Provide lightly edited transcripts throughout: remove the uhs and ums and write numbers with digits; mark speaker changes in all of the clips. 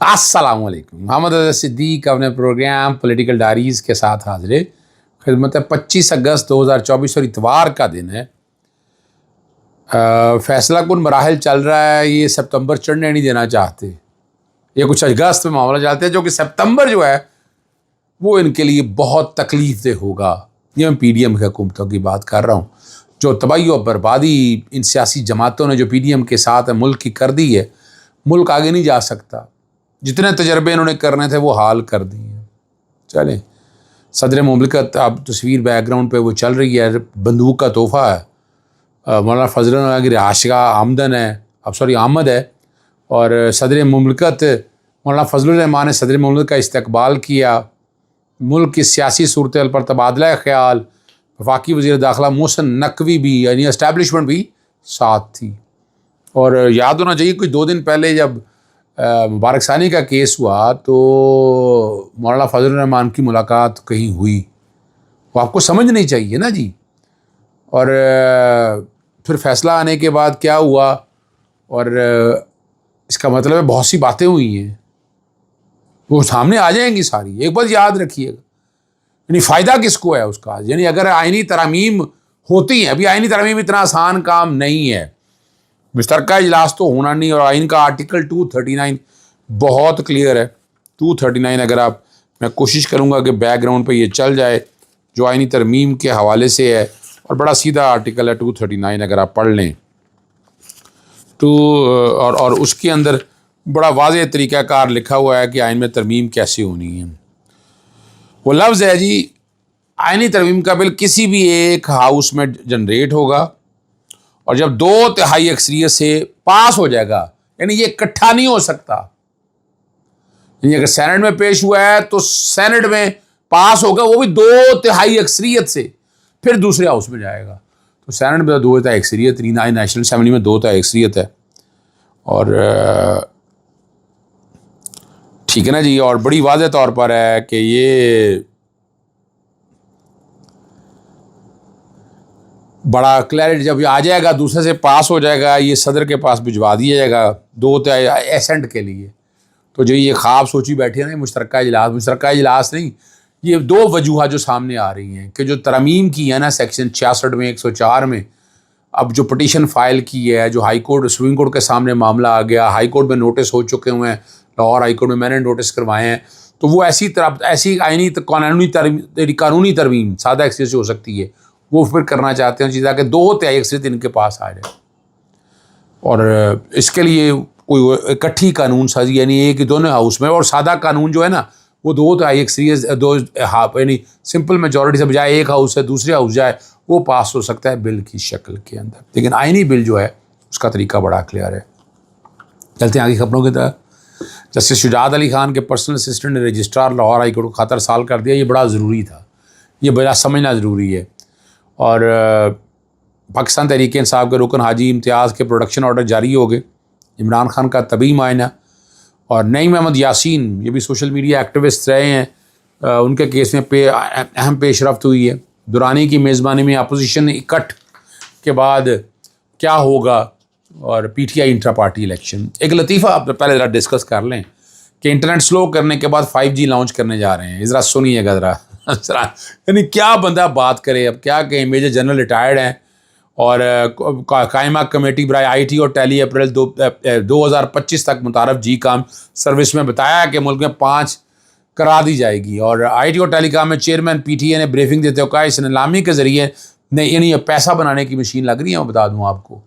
Speaker 1: السلام علیکم. محمد اظہر صدیق اپنے پروگرام پولیٹیکل ڈائریز کے ساتھ حاضر خدمت ہے. 25 اگست 2024 اور اتوار کا دن ہے. فیصلہ کن مراحل چل رہا ہے. یہ سپتمبر چڑھنے نہیں دینا چاہتے. یہ کچھ اگست میں معاملہ چلتے ہیں جو کہ سپتمبر جو ہے وہ ان کے لیے بہت تکلیف دہ ہوگا. یہ میں پی ڈی ایم کی حکومتوں کی بات کر رہا ہوں. جو تباہی و بربادی ان سیاسی جماعتوں نے جو پی ڈی ایم کے ساتھ ملک کی کر دی ہے، ملک آگے نہیں جا سکتا. جتنے تجربے انہوں نے کرنے تھے وہ حال کر دیے ہیں. چلیں، صدر مملکت اب تصویر بیک گراؤنڈ پہ وہ چل رہی ہے. بندوق کا تحفہ ہے. مولانا فضل الرحمان کی رہائش کا آمد ہے. اور صدر مملکت مولانا فضل الرحمان نے صدر مملکت کا استقبال کیا. ملک کی سیاسی صورتحال پر تبادلہ خیال وفاقی وزیر داخلہ محسن نقوی بھی، یعنی اسٹیبلشمنٹ بھی ساتھ تھی. اور یاد ہونا چاہیے کچھ 2 دن پہلے جب مبارک ثانی کا کیس ہوا تو مولانا فضل الرحمان کی ملاقات کہیں ہوئی. وہ آپ کو سمجھنی چاہیے نا جی. اور پھر فیصلہ آنے کے بعد کیا ہوا، اور اس کا مطلب ہے بہت سی باتیں ہوئی ہیں وہ سامنے آ جائیں گی ساری. ایک بات یاد رکھیے گا، یعنی فائدہ کس کو ہے اس کا. یعنی اگر آئینی ترامیم ہوتی ہیں، ابھی آئینی ترامیم اتنا آسان کام نہیں ہے. مشترکہ اجلاس تو ہونا نہیں، اور آئین کا آرٹیکل 239 بہت کلیئر ہے. 239 اگر میں کوشش کروں گا کہ بیک گراؤنڈ پہ یہ چل جائے جو آئینی ترمیم کے حوالے سے ہے، اور بڑا سیدھا آرٹیکل ہے 239 اگر آپ پڑھ لیں تو، اور اس کے اندر بڑا واضح طریقہ کار لکھا ہوا ہے کہ آئین میں ترمیم کیسے ہونی ہے. وہ لفظ ہے جی، آئینی ترمیم کا بل کسی بھی ایک ہاؤس میں جنریٹ ہوگا، اور جب 2/3 اکثریت سے پاس ہو جائے گا، یعنی یہ اکٹھا نہیں ہو سکتا. یعنی اگر سینٹ میں پیش ہوا ہے تو سینٹ میں پاس ہوگا وہ بھی 2/3 اکثریت سے، پھر دوسرے ہاؤس میں جائے گا. تو سینٹ میں 2/3 اکثریت، نیشنل اسمبلی میں 2/3 اکثریت ہے. اور ٹھیک ہے نا جی. اور بڑی واضح طور پر ہے کہ یہ بڑا کلیئرٹی جب یہ آ جائے گا، دوسرے سے پاس ہو جائے گا، یہ صدر کے پاس بھجوا دیا جائے گا 2/3 ایسنٹ کے لیے. تو جو یہ خواب سوچی بیٹھے ہیں نا مشترکہ اجلاس نہیں، یہ 2 وجوہات جو سامنے آ رہی ہیں کہ جو ترمیم کی ہے نا سیکشن 66 میں 104 میں، اب جو پٹیشن فائل کی ہے، جو ہائی کورٹ سپریم کورٹ کے سامنے معاملہ آ گیا، ہائی کورٹ میں نوٹس ہو چکے ہوئے ہیں، لاہور ہائی کورٹ میں نے نوٹس کروائے ہیں. تو وہ ایسی آئینی قانونی ترمیم سادہ اکثریت سے ہو سکتی ہے، وہ پھر کرنا چاہتے ہیں چیزیں کہ 2/3 اکثریت ان کے پاس آ جائے. اور اس کے لیے کوئی اکٹھی قانون سازی، یعنی ایک ہی دونوں ہاؤس میں، اور سادہ قانون جو ہے نا وہ 2/3 اکثریت یعنی سمپل میجورٹی سے بجائے ایک ہاؤس سے دوسرے ہاؤس جائے، وہ پاس ہو سکتا ہے بل کی شکل کے اندر. لیکن آئینی بل جو ہے اس کا طریقہ بڑا کلیئر ہے. چلتے ہیں آگے خبروں کی طرف. جسٹس شجاعت علی خان کے پرسنل اسسٹنٹ نے رجسٹرار لاہور ہائی کورٹ کو خط ارسال کر دیا. یہ بڑا ضروری تھا، یہ بڑا سمجھنا ضروری ہے. اور پاکستان تحریک انصاف کے رکن حاجی امتیاز کے پروڈکشن آرڈر جاری ہو گئے. عمران خان کا طبی معائنہ، اور نعیم احمد یاسین یہ بھی سوشل میڈیا ایکٹیوسٹ رہے ہیں، ان کے کیس میں اہم پیش رفت ہوئی ہے. دورانی کی میزبانی میں اپوزیشن اکٹھ کے بعد کیا ہوگا، اور P T I intra party election. ایک لطیفہ آپ پہلے ذرا ڈسکس کر لیں کہ انٹرنیٹ سلو کرنے کے بعد 5G لانچ کرنے جا رہے ہیں. ذرا سنیے گا ذرا. یعنی کیا بندہ بات کرے، اب کیا کہیں. میجر جنرل ریٹائرڈ ہیں، اور قائمہ کمیٹی برائے آئی ٹی اور ٹیلی اپریل 2025 تک متعارف جی کام سروس میں بتایا کہ ملک میں 5 کرا دی جائے گی. اور آئی ٹی اور ٹیلی کام میں چیئرمین پی ٹی اے نے بریفنگ دیتے ہوئے کہا اس نیلامی کے ذریعے یعنی یہ پیسہ بنانے کی مشین لگ رہی ہے. میں بتا دوں آپ کو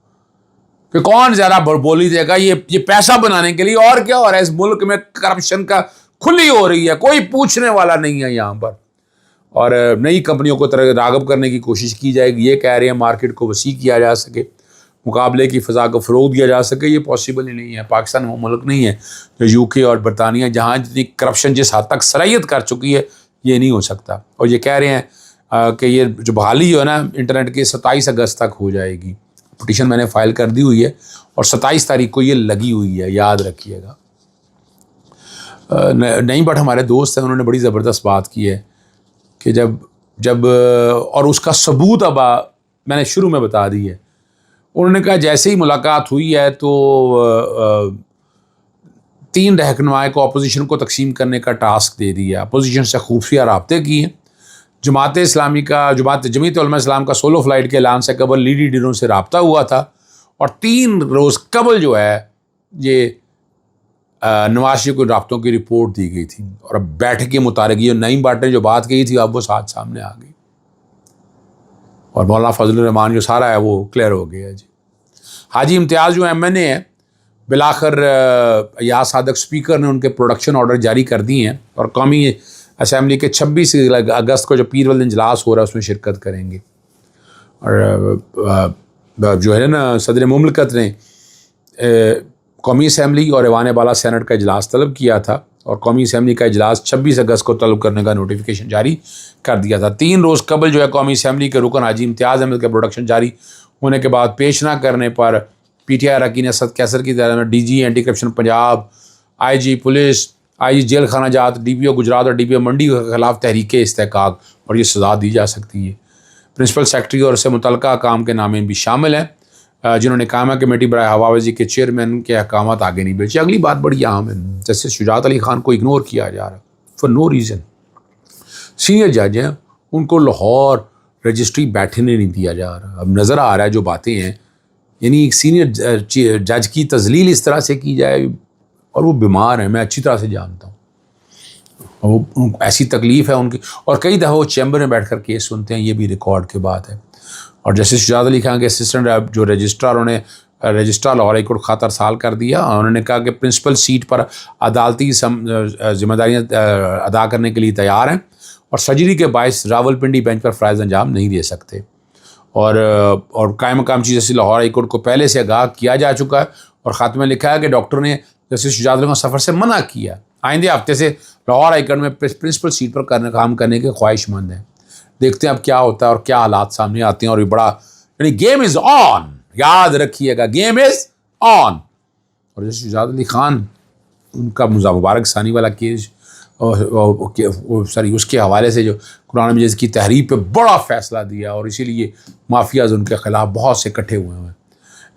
Speaker 1: کہ کون زیادہ بولی دے گا یہ پیسہ بنانے کے لیے. اور کیا ہو رہا ہے اس ملک میں؟ کرپشن کا کھلی ہو رہی ہے، کوئی پوچھنے والا نہیں ہے یہاں پر. اور نئی کمپنیوں کو راغب کرنے کی کوشش کی جائے گی. یہ کہہ رہے ہیں مارکیٹ کو وسیع کیا جا سکے، مقابلے کی فضا کو فروغ دیا جا سکے. یہ پاسبل ہی نہیں ہے. پاکستان وہ ملک نہیں ہے جو یو کے اور برطانیہ جہاں جتنی کرپشن جس حد تک سرایت کر چکی ہے، یہ نہیں ہو سکتا. اور یہ کہہ رہے ہیں کہ یہ جو بحالی جو ہے نا انٹرنیٹ کی 27 اگست تک ہو جائے گی. پٹیشن میں نے فائل کر دی ہوئی ہے، اور 27 تاریخ کو یہ لگی ہوئی ہے، یاد رکھیے گا. نعیم بٹ ہمارے دوست ہیں، انہوں نے بڑی زبردست بات کی ہے کہ جب اور اس کا ثبوت اب میں نے شروع میں بتا دی ہے. انہوں نے کہا جیسے ہی ملاقات ہوئی ہے تو 3 رہنمائے کو اپوزیشن کو تقسیم کرنے کا ٹاسک دے دیا. اپوزیشن سے خفیہ رابطے کیے. جماعت اسلامی کا جمعیت علماء اسلام کا سولو فلائٹ کے اعلان سے قبل لیڈروں سے رابطہ ہوا تھا اور 3 روز قبل جو ہے یہ نواز شریف کو رابطوں کی رپورٹ دی گئی تھی اور اب بیٹھک کے متعلق یہ نعیم بٹ نے جو بات کہی تھی اب وہ ساتھ سامنے آ گئی اور مولانا فضل الرحمان جو سارا ہے وہ کلیئر ہو گیا جی. حاجی امتیاز جو ایم این اے ہے بالآخر ایاز صادق اسپیکر نے ان کے پروڈکشن آرڈر جاری کر دیے ہیں اور قومی اسمبلی کے 26 اگست کو جو پیر والدین اجلاس ہو رہا ہے اس میں شرکت کریں گے. اور جو ہے نا صدر مملکت نے قومی اسمبلی اور ایوان بالا سینٹ کا اجلاس طلب کیا تھا اور قومی اسمبلی کا اجلاس 26 اگست کو طلب کرنے کا نوٹیفیکیشن جاری کر دیا تھا. 3 روز قبل جو ہے قومی اسمبلی کے رکن حاجی امتیاز احمد کے پروڈکشن جاری ہونے کے بعد پیش نہ کرنے پر پی ٹی آئی اراکین اسد کیسر کی طرح D G anti corruption Punjab, I G police, I G jail خانہ جات، ڈی پی او گجرات اور ڈی پی او منڈی کے خلاف تحریک استحقاق اور یہ سزا دی جا سکتی ہے. پرنسپل سیکرٹری اور اس سے متعلقہ کام کے نامے بھی شامل ہیں جنہوں نے قائمہ کمیٹی برائے ہوابازی کے چیئرمین کے احکامات آگے نہیں بھیجے. اگلی بات بڑی اہم ہے، جیسے شجاعت علی خان کو اگنور کیا جا رہا فار نو ریزن. سینئر جج ہیں ان کو لاہور رجسٹری بیٹھنے نہیں دیا جا رہا. اب نظر آ رہا ہے جو باتیں ہیں، یعنی ایک سینئر جج کی تذلیل اس طرح سے کی جائے اور وہ بیمار ہیں، میں اچھی طرح سے جانتا ہوں، وہ ایسی تکلیف ہے ان کی اور کئی دفعہ وہ چیمبر میں بیٹھ کر کیس سنتے ہیں، یہ بھی ریکارڈ کے بات ہے. اور جیسے شجاعت علی خان کے اسسٹنٹ جو رجسٹرار انہوں نے رجسٹرار لاہور ہائی کورٹ خاطر سال کر دیا. انہوں نے کہا کہ پرنسپل سیٹ پر عدالتی ذمہ داریاں ادا کرنے کے لیے تیار ہیں اور سرجری کے باعث راولپنڈی بینچ پر فرائض انجام نہیں دے سکتے. اور قائم مقام چیز جیسے لاہور ہائی کورٹ کو پہلے سے آگاہ کیا جا چکا ہے اور خاتمہ لکھا ہے کہ ڈاکٹر نے جیسے شجاعت علی خان سفر سے منع کیا. آئندہ ہفتے سے لاہور ہائی کورٹ میں پرنسپل سیٹ پر کام کرنے کے خواہش مند ہیں. دیکھتے ہیں اب کیا ہوتا ہے اور کیا حالات سامنے آتے ہیں. اور یہ بڑا یعنی گیم از آن، یاد رکھیے گا گیم از آن. اور جیسے شجاعت علی خان ان کا مبارک ثانی والا کیس اس کے حوالے سے جو قرآن مجید کی تحریف پہ بڑا فیصلہ دیا اور اسی لیے مافیاز ان کے خلاف بہت سے اکٹھے ہوئے ہیں.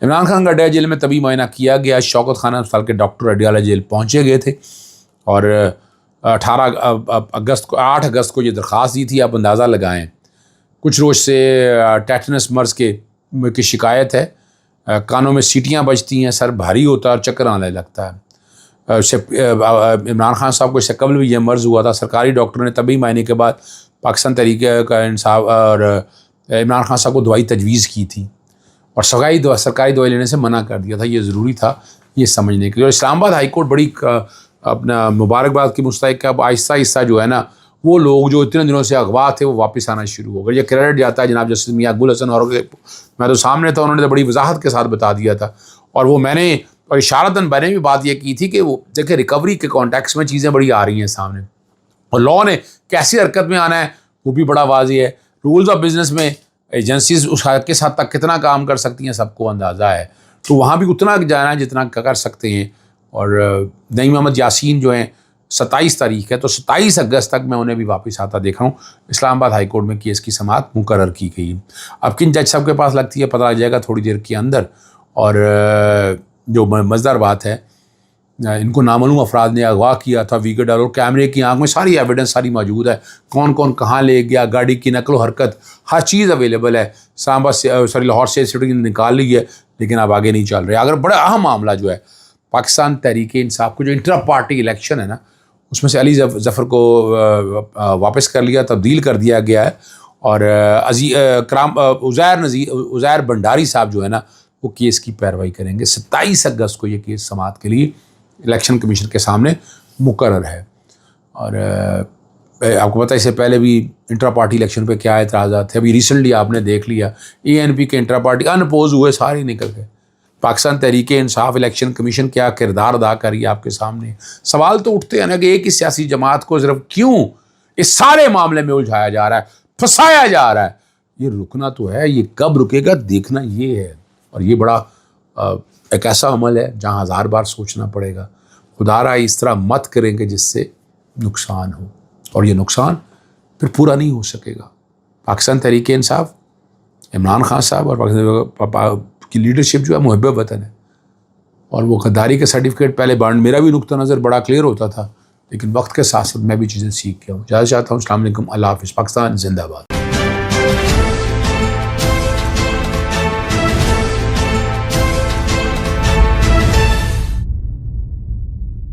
Speaker 1: عمران خان کا ڈے جیل میں طبی معائنہ کیا گیا. شوکت خانہ اسپتال کے ڈاکٹر اڈیالہ جیل پہنچے گئے تھے اور 8 اگست کو یہ درخواست دی تھی. آپ اندازہ لگائیں کچھ روز سے ٹیٹنس مرض کی شکایت ہے، کانوں میں سیٹیاں بجتی ہیں، سر بھاری ہوتا ہے اور چکر آنے لگتا ہے. عمران خان صاحب کو اس سے قبل بھی یہ مرض ہوا تھا. سرکاری ڈاکٹر نے طبی معائنے کے بعد پاکستان تحریک کا انصاف اور عمران خان صاحب کو دوائی تجویز کی تھی اور سرکاری دوائی لینے سے منع کر دیا تھا. یہ ضروری تھا یہ سمجھنے کے لیے. اور اسلام آباد ہائی کورٹ بڑی اپنا مبارکباد کی مستحق ہے. اب آہستہ آہستہ جو ہے نا وہ لوگ جو اتنے دنوں سے اغوا تھے وہ واپس آنا شروع ہو گئے. یہ کریڈٹ جاتا ہے جناب جسٹس میاں گل حسن اور میں تو سامنے تھا، انہوں نے تو بڑی وضاحت کے ساتھ بتا دیا تھا. اور وہ میں نے اور اشارتاً میں نے بھی بات یہ کی تھی کہ وہ دیکھیں ریکوری کے کانٹیکس میں چیزیں بڑی آ رہی ہیں سامنے اور لاء نے کیسی حرکت میں آنا ہے وہ بھی بڑا واضح ہے. رولز آف بزنس میں ایجنسیز اس کس حد تک کتنا کام کر سکتی ہیں سب کو اندازہ ہے، تو وہاں بھی اتنا جانا ہے جتنا کر سکتے ہیں. اور نعیم محمد یاسین جو ہیں 27 تاریخ ہے تو 27 اگست تک میں انہیں بھی واپس آتا دیکھ رہا ہوں. اسلام آباد ہائی کورٹ میں کیس کی سماعت مقرر کی گئی. اب کن جج صاحب کے پاس لگتی ہے پتہ لگ جائے گا تھوڑی دیر کے اندر. اور جو مزدار بات ہے ان کو نامعلوم افراد نے اغوا کیا تھا ویگا ڈالر اور کیمرے کی آنکھ میں ساری ایویڈنس ساری موجود ہے، کون کون کہاں لے گیا، گاڑی کی نقل و حرکت ہر چیز اویلیبل ہے. لاہور سے سٹی نکال لی ہے لیکن اب آگے نہیں چل رہے. اگر بڑا اہم معاملہ جو ہے پاکستان تحریک انصاف کو جو انٹرا پارٹی الیکشن ہے نا اس میں سے علی ظفر کو واپس کر لیا، تبدیل کر دیا گیا ہے اور عزیر بنڈاری صاحب جو ہے نا وہ کیس کی پیروائی کریں گے. 27 اگست کو یہ کیس سماعت کے لیے الیکشن کمیشن کے سامنے مقرر ہے. اور آپ کو پتہ ہے اس سے پہلے بھی انٹرا پارٹی الیکشن پہ کیا اعتراضات تھے. ابھی ریسنٹلی آپ نے دیکھ لیا ANP کے انٹرا پارٹی انپوز ہوئے سارے نکل گئے. پاکستان تحریک انصاف الیکشن کمیشن کیا کردار ادا کری آپ کے سامنے. سوال تو اٹھتے ہیں نا کہ ایک ہی سیاسی جماعت کو صرف کیوں اس سارے معاملے میں الجھایا جا رہا ہے، پھنسایا جا رہا ہے. یہ رکنا تو ہے، یہ کب رکے گا دیکھنا یہ ہے. اور یہ بڑا ایک ایسا عمل ہے جہاں 1000 بار سوچنا پڑے گا. خدا را اس طرح مت کریں گے جس سے نقصان ہو اور یہ نقصان پھر پورا نہیں ہو سکے گا. پاکستان تحریک انصاف عمران خان صاحب اور پاکستان کی لیڈرشپ جو ہے محب وطن ہے. اور وہ غداری کے سرٹیفکیٹ پہلے بانڈ میرا بھی نقطہ نظر بڑا کلیئر ہوتا تھا، لیکن وقت کے ساتھ ساتھ میں بھی چیزیں سیکھ گیا ہوں. اجازت چاہتا ہوں. السلام علیکم. اللہ حافظ. پاکستان زندہ باد.